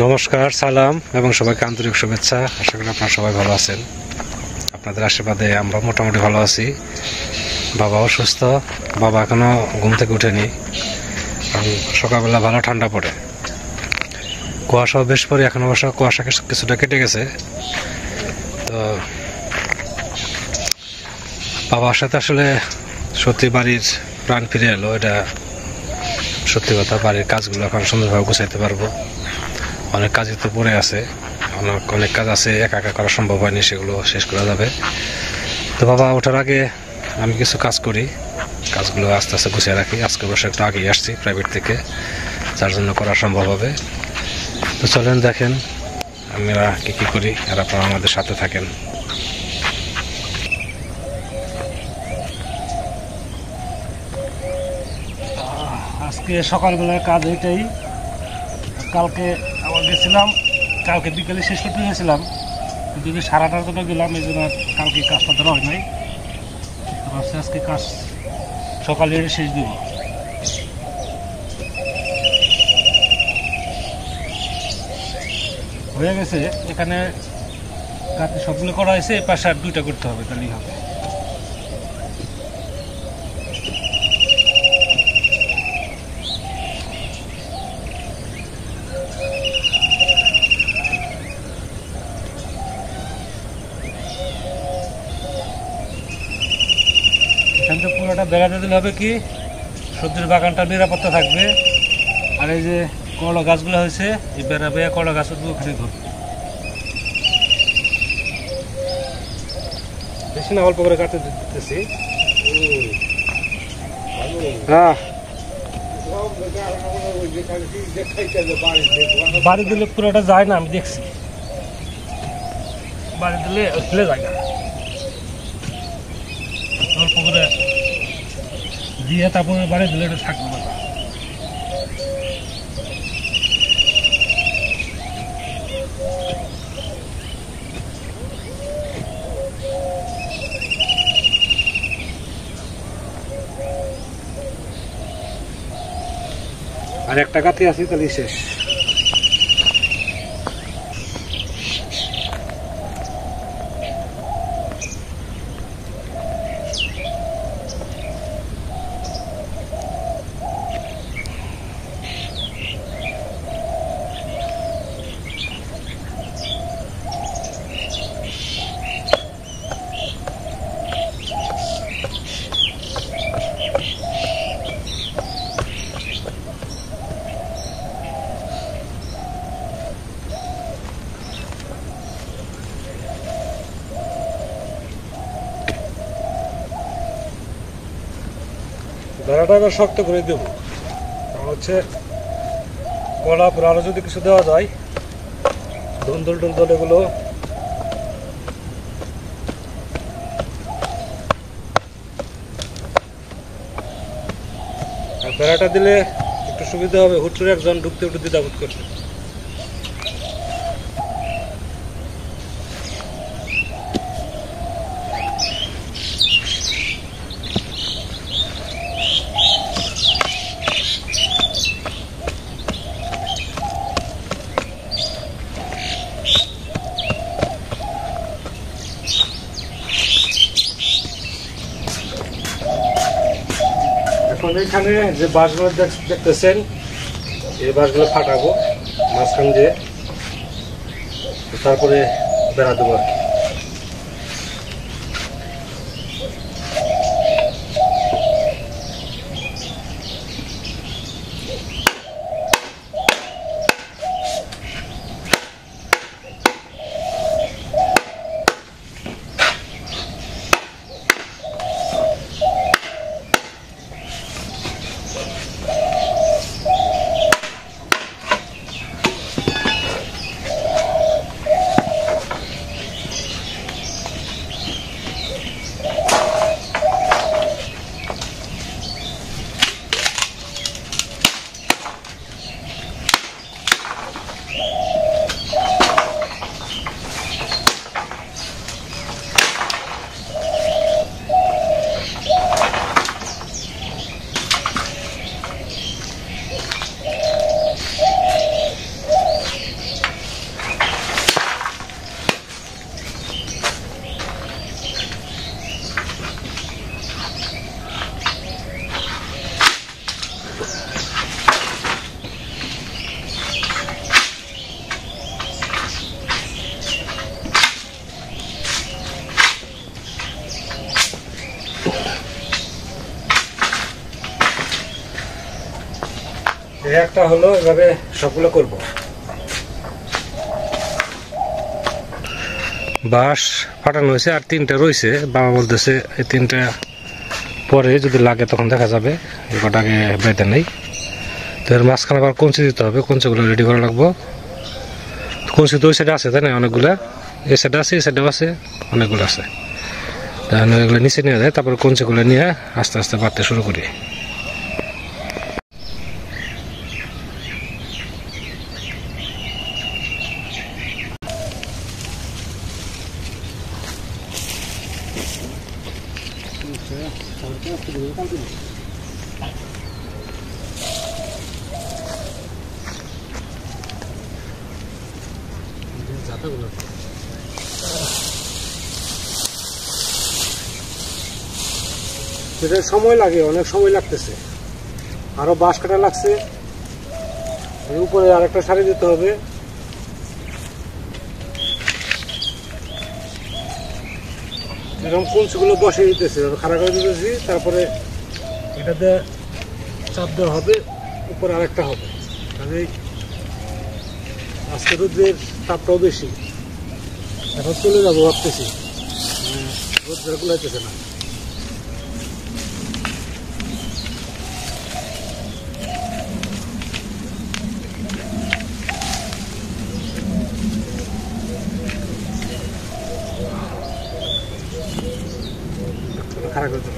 নমস্কার, সালাম এবং সবাইকে আন্তরিক শুভেচ্ছা। আশা করি আপনারা সবাই ভালো আছেন। আপনাদের আশীর্বাদে আমরা মোটামুটি ভালো আছি। বাবা অসুস্থ, বাবা এখনো ঘুম থেকে উঠেনি। সকালবেলা ভালো ঠান্ডা পড়ে, কুয়াশাও বেশ পরে। এখন অবশ্য কুয়াশা কিছুটা কেটে গেছে। তো বাবার সাথে আসলে সত্যি বাড়ির প্রাণ ফিরে এলো, এটা সত্যি কথা। বাড়ির কাজগুলো এখন সুন্দরভাবে গুছাইতে পারবো। অনেক কাজই তো পড়ে আছে, অনেক কাজ আছে, একা একা করা সম্ভব হয়নি, সেগুলো শেষ করা যাবে। তো বাবা ওঠার আগে আমি কিছু কাজ করি, কাজগুলো আস্তে আস্তে গুছিয়ে রাখি। আজকে বসে একটু আগেই আসছি প্রাইভেট থেকে, যার জন্য করা সম্ভব হবে। তো চলেন দেখেন আমরা কী কী করি, আর আপনারা আমাদের সাথে থাকেন। আজকে সকালবেলার কাজ এটাই। কালকে আবার গেছিলাম, কালকে বিকেলে শেষ করতে গেছিলাম, কিন্তু সারাটার জন্য গেলাম, এই জন্য কালকে কাজটা ধরা হয় নাই। আজকে কাজ সকালে শেষ দিব। হয়ে গেছে, এখানে কাজে সবগুলো করা হয়েছে। এই পাশে আর দুইটা করতে হবে, তাহলেই হবে। এখান থেকে পুরোটা বেড়াতে দিলে হবে কি, সবজির বাগানটা নিরাপত্তা থাকবে। আর এই যে করলা গাছগুলো হয়েছে, এই বেড়া বেয়া করলা গাছ ওখানে ঘুরবে। বেশি না, অল্প করে কাটতে দিতেছি। বাড়ি দিলে পুরোটা যায় না, আমি দেখছি। বাড়ি দিলে ফেলে যায় না, অল্প করে দিয়ে তারপরে বাড়ি দিলে এটা থাকবে না। আর একটা কাতি আছে, তাহলে শেষ। বেড়াটা এবার শক্ত করে দেবো, কারণ হচ্ছে কলা পরে আরও যদি কিছু দেওয়া যায়, ধুন্দল টুন্দল এগুলো আর বেড়াটা দিলে একটু সুবিধা হবে। হুট করে একজন ঢুকতে উঠে দ্বিধাবোধ করবে। এখন এখানে যে বাঁশগুলো দেখতেছেন, এই বাঁশগুলো ফাটাবো মাঝখান দিয়ে, তারপরে বেড়া দেবো আর কি। একটা হলো এভাবে সবগুলো করব। বাঁশ ফাটানো হয়েছে আর 3টা রয়েছে, বাবা বলতেছে এই 3টা পরে যদি লাগে তখন দেখা যাবে, এই কটাকে বেঁধে নেই। তো এর মাঝখানে আবার কঞ্চি দিতে হবে, কঞ্চিগুলো রেডি করা লাগবো। কঞ্চি তো ওই সাইডে আছে তাই না, অনেকগুলা এই সাইডে আছে, এই সাইডেও আছে, অনেকগুলো আছে। তাহলে এগুলো নিচে নিয়ে যায়, তারপরে কঞ্চিগুলো নিয়ে আস্তে আস্তে বাড়তে শুরু করি। এটা সময় লাগে, অনেক সময় লাগতেছে, আরো বাঁশ কাটা লাগছে, এর উপরে আরেকটা সারি দিতে হবে। এরকম কুঞ্চগুলো বসিয়ে দিতেছি, খাড়া করে দিতেছি, তারপরে এটাতে চাপ দেওয়া হবে, উপরে আরেকটা হবে। তাহলে আজকে রোদের তাপটাও বেশি, এখন চলে যাবো ভাবতেছি, রোদ গুলাইতেছে না। খারাপ করতে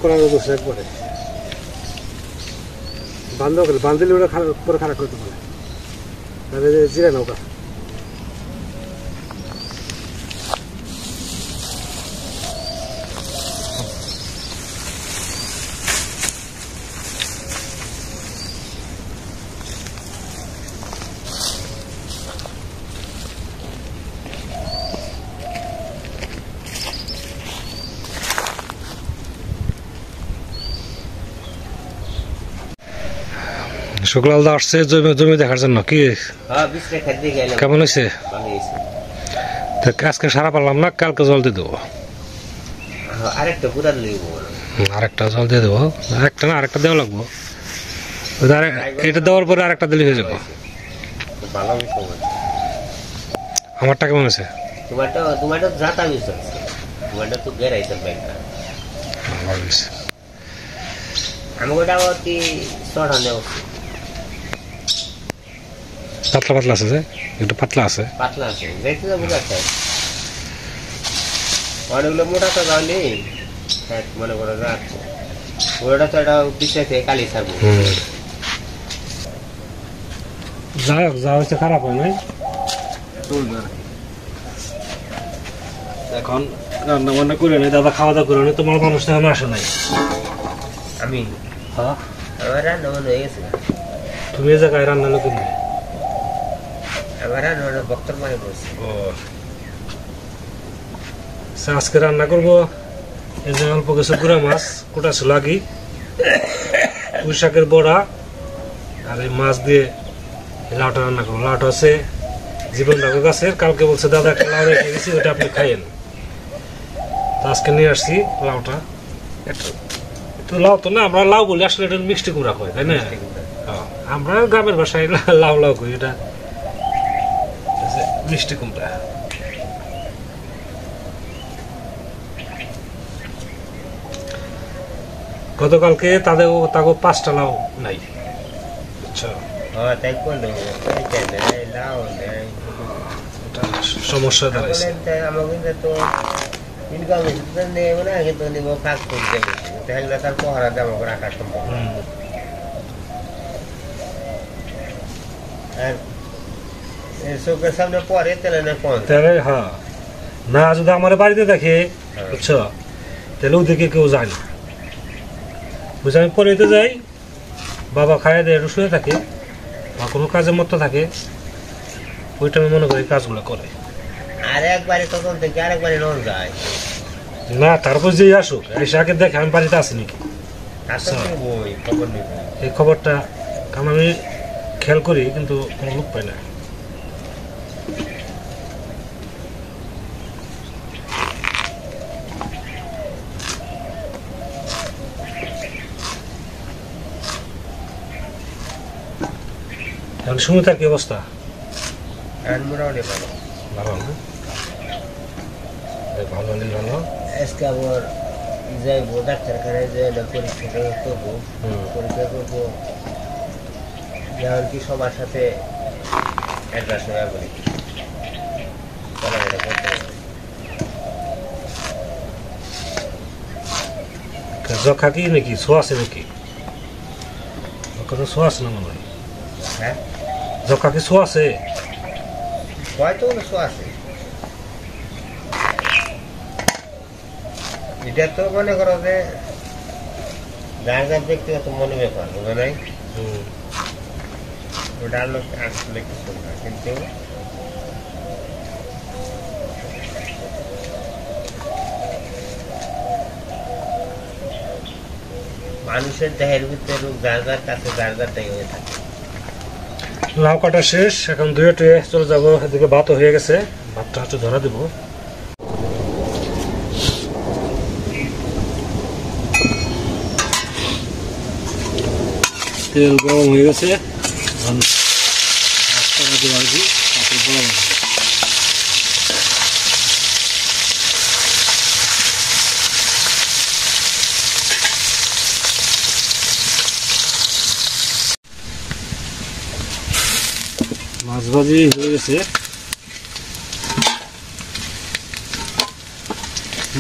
করার অবস্থা একবারে বান্ধলে ওটা পরে খারাপ করতে পারে, তাহলে জিরা নৌকা। শুক্লাল দা আসছে জমি দেখার জন্য, কি কেমন হয়েছে? আজকে সারা পারলাম না, কালকে জল দিয়ে দেবো, আরেকটা জল দিয়ে দেবো, একটা না আরেকটা দেওয়া লাগবো, এটা দেওয়ার পরে আরেকটা দিলে হয়ে যাবো। আমারটা কেমন আছে? পাতলা পাতলা আছে, যে একটু পাতলা আছে, পাতলা আছে, দেখতে তো বুঝা যায়। অনেকগুলো মোটা তো গাও নেই, মনে করে রাখছে ওটা তো এটা পিছিয়ে থেকে কালি থাকবো। যা হচ্ছে খারাপ হয় নাই, এখন রান্না বান্না করে নেই, দাদা খাওয়া দাওয়া করে নেই, তোমার মানুষ এখন আসে নাই। আমি হ্যাঁ আমার রান্না মনে হয়ে গেছে, তুমি এ জায়গায় রান্না লোক নেই, আমার রান্না বক্তর মানে বলছে। আজকে রান্না করবো এই যে অল্প কিছু গুঁড়া মাছ কোটা ছিল আগে, পুঁই শাকের বড়া, আর এই মাছ দিয়ে লাউটা রান্না করবো। লাউটা আছে জীবন দাদুর গাছের, কালকে বলছে দাদা একটা লাউ রেখে গেছি, ওটা আপনি খাইয়েন। তো আজকে নিয়ে আসছি লাউটা। একটু লাউ তো না, আমরা লাউ বলি, আসলে এটা মিষ্টি কুমড়া কয় তাই না, আমরা গ্রামের ভাষায় লাউ লাউ করি, এটা মিষ্টি কুমড়া। গতকালকে তাকে 5টা লাউ নাই, বুঝছো, সমস্যা দাঁড়াইছে। তার পহারা দেওয়া রাখা সম্ভব, আর চোখের সামনে পরে তেলে হ্যাঁ না, যদি আমার বাড়িতে দেখে বুঝছো, তাহলে ওদিকে কেউ যায় না, বুঝে আমি পড়াইতে যাই, বাবা খাইয়ে দেয়, শুয়ে থাকে বা কোনো কাজের মতো থাকে, ওইটা আমি মনে করি কাজগুলো করে। আর একবারে তখন থেকে আরেকবারে নন যায় না, তারপর যে আসুক এসে আগে দেখে আমি বাড়িতে আছি নাকি, বই খবর নিব। এই খবরটা কারণ আমি খেয়াল করি কিন্তু কোনো লোক পাই না। তাহলে সুমিতার কি অবস্থা? মোটামুটি ভালো। ভালো না? ভালো হলে ভালো। আজকে আবার যাইবো ডাক্তারখানায়, যে পরীক্ষা করবো, পরীক্ষা করবো যেমন কি সবার সাথে অ্যাডজাস্ট হয়ে বলি চলাফেরা করতে হবে। যক্ষা কি নাকি ছোঁয়া আছে নাকি? ছোঁয়া আছে না মনে হয়? হ্যাঁ, যক্ষা কি ছোঁয়া আছে? হয়তো কিছু আছে। এটা তো মনে করো যে যার যার ব্যক্তিগত মনে ব্যাপার, বুঝো নাই? ওটা আসলে কিছু না, কিন্তু মানুষের দেহের ভিতরে রোগ যার যার কাছে যার যারটাই হয়ে থাকে। লাউ কাটা শেষ, এখন ধুয়ে টুয়ে চলে যাবো। এদিকে ভাতও হয়ে গেছে, ভাতটা একটু ধরা দিব। তেল গরম হয়ে গেছে, মাছ ভাজি হয়ে গেছে।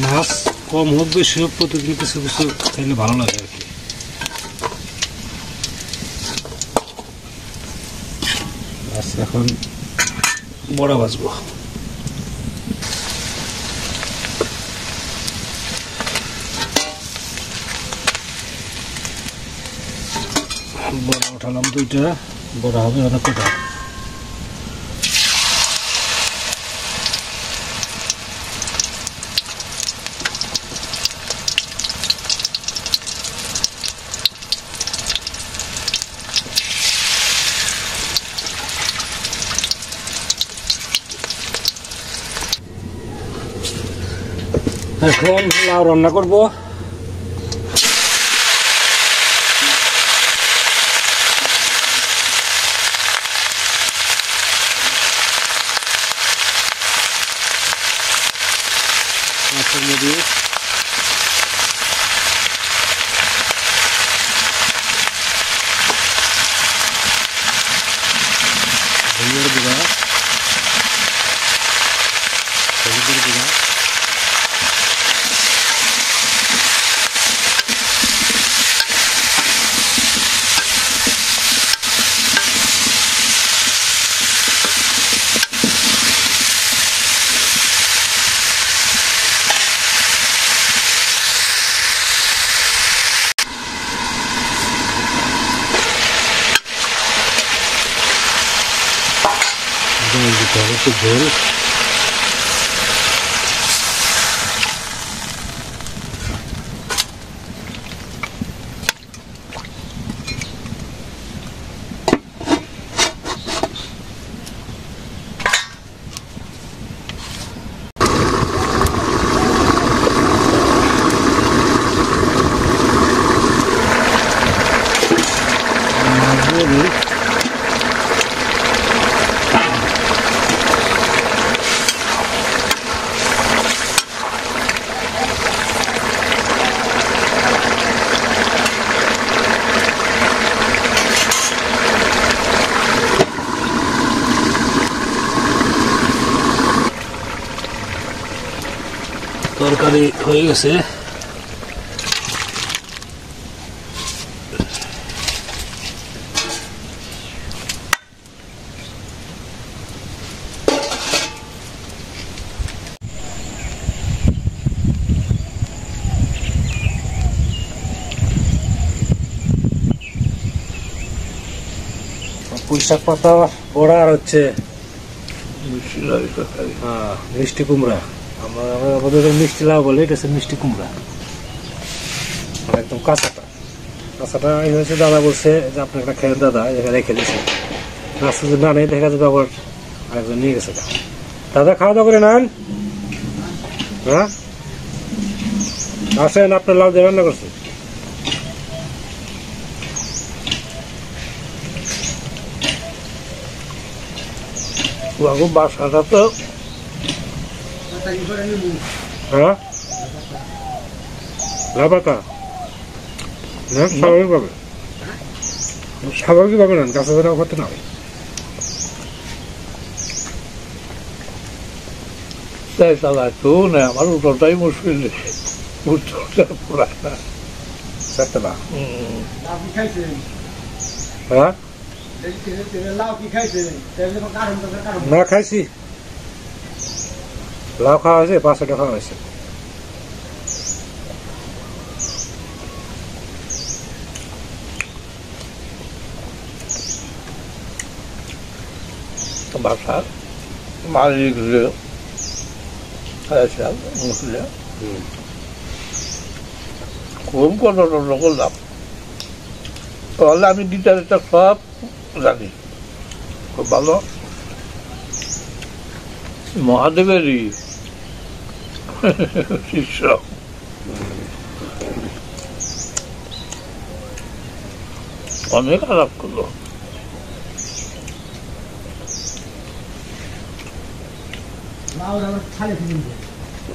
মাছ কম হোক বেশি হোক, প্রতিদিন কিছু কিছু খাইলে ভালো লাগে আর কি। এখন বড়া ভাজবো। বড়া উঠালাম দুইটা, বড়া হবে অনেক কটা। এখন লাউ রান্না করবো। মাছের মধ্যে ধনিয়ার গুঁড়া, হলুদের গুঁড়া, জল দিতে হবে, একটু ঝোল। তরকারি হয়ে গেছে। পুঁইশাক পাতা বড়া আর হচ্ছে মিষ্টি কুমড়া। আমাদের মিষ্টি লাউ বলে, এটা হচ্ছে মিষ্টি কুমড়া। আর একদম কাঁচাটা এই হয়েছে। দাদা বলছে যে আপনি একটা খেয়ে দাদা, এখানে রেখে দিয়েছে, নাস্তা যদি না নেই দেখা যাবে আবার আরেকজন নিয়ে গেছে। দাদা খাওয়া দাওয়া করে নেন। হ্যাঁ আসেন, আপনার লাউ দিয়ে রান্না করছেন। বাসাটা তো হ্যাঁ লাপাতা স্বাভাবিকভাবে নেন, কাঁচা ধরা করতে না। তাই চালা তো না, আমার উত্তরটাই মুশকিল, উত্তরটা পুরায় না। হ্যাঁ না খাইছি, লাউ খাওয়া হয়েছে, 5 টাকা খাওয়া হয়েছে। বাসার মালিক খুব কত করলাম, তাহলে আমি গিটারটা সব জানি খুব ভালো। মহাদেবেরই শিষ্য। অনেক আলাপ করলো।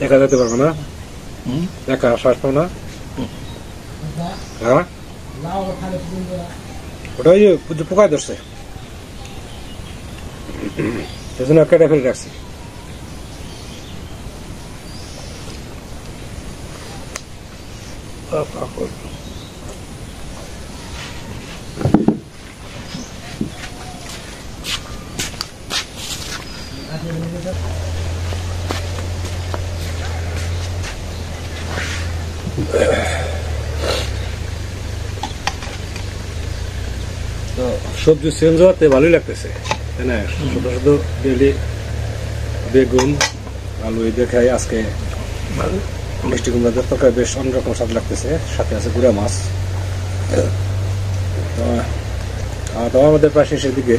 একা যেতে পারবো না, একা শ্বাস পাবো না। হ্যাঁ ওটা ওই যে পোকায় ধরছে, সেজন্য কেটে ফেলে রাখছি। সবজি চেঞ্জ হওয়াতে ভালোই লাগতেছে, তাই না? শুধু শুধু ডেলি বেগুন আলু এই দিয়ে খাই। আজকে মিষ্টি কুমড়াদের তরকারি বেশ অন্যরকম স্বাদ লাগতেছে, সাথে আছে গুঁড়া মাছ। তো আমাদের প্রায় শেষের দিকে,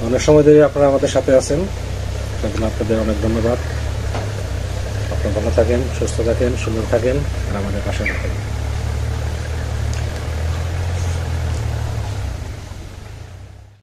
অনেক সময় ধরে আপনারা আমাদের সাথে আছেন, আপনাদের অনেক ধন্যবাদ। আপনারা ভালো থাকেন, সুস্থ থাকেন, সুন্দর থাকেন, আর আমাদের পাশে থাকেন।